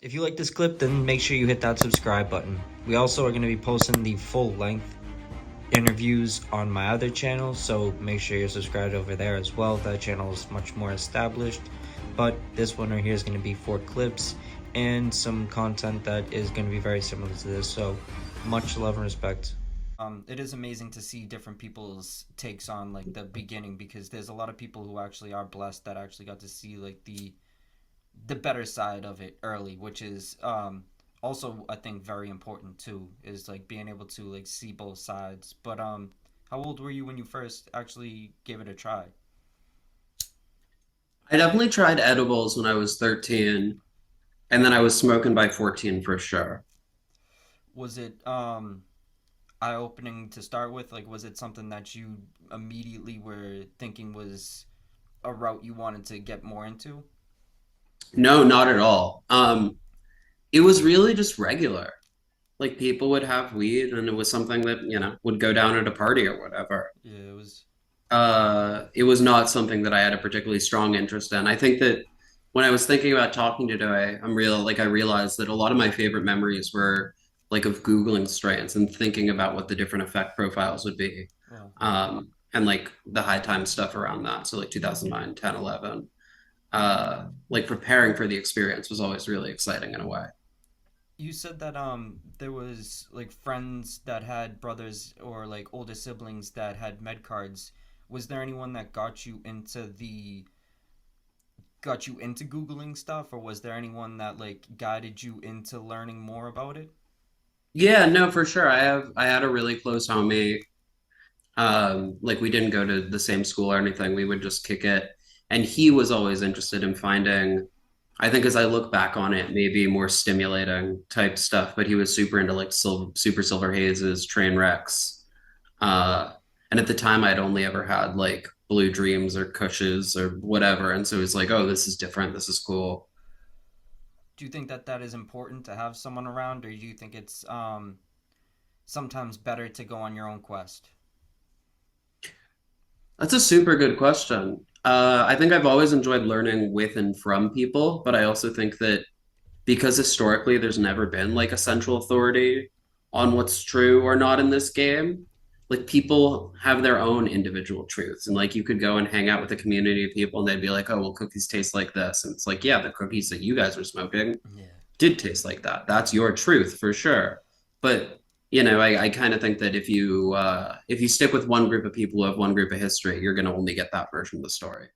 If you like this clip, then make sure you hit that subscribe button. We also are going to be posting the full length interviews on my other channel, so make sure you're subscribed over there as well. That channel is much more established, but this one right here is going to be 4 clips and some content that is going to be very similar to this, so much love and respect. It is amazing to see different people's takes on like the beginning, because there's a lot of people who actually are blessed that actually got to see like the better side of it early, which is also I think very important too, is like being able to like see both sides. But how old were you when you first actually gave it a try? I definitely tried edibles when I was 13, and then I was smoking by 14 for sure. Was it eye opening to start with? Like, was it something that you immediately were thinking was a route you wanted to get more into? No, not at all. It was really just regular. Like people would have weed and it was something that, would go down at a party or whatever. Yeah, it was. It was not something that I had a particularly strong interest in. I think that when I was thinking about talking today, I realized that a lot of my favorite memories were like of Googling strains and thinking about what the different effect profiles would be. Oh. And like the high time stuff around that. So like 2009, 10, 11. Like preparing for the experience was always really exciting in a way. You said that there was like friends that had brothers or like older siblings that had med cards. Was there anyone that got you into googling stuff, or was there anyone that like guided you into learning more about it? Yeah, no, for sure. I had a really close homie. Like we didn't go to the same school or anything. We would just kick it. And he was always interested in finding, I think as I look back on it, maybe more stimulating type stuff, but he was super into like super silver hazes, train wrecks. Uh, and at the time I'd only ever had like blue dreams or cushes or whatever. And so it was like, oh, this is different. This is cool. Do you think that that is important to have someone around, or do you think it's sometimes better to go on your own quest? That's a super good question. I think I've always enjoyed learning with and from people, but I also think that because historically there's never been like a central authority on what's true or not in this game, like people have their own individual truths. And like you could go and hang out with a community of people and they'd be like, oh, well, cookies taste like this. And it's like, yeah, the cookies that you guys were smoking Yeah. did taste like that. That's your truth for sure. But I kind of think that if you stick with one group of people who have one group of history, you're going to only get that version of the story.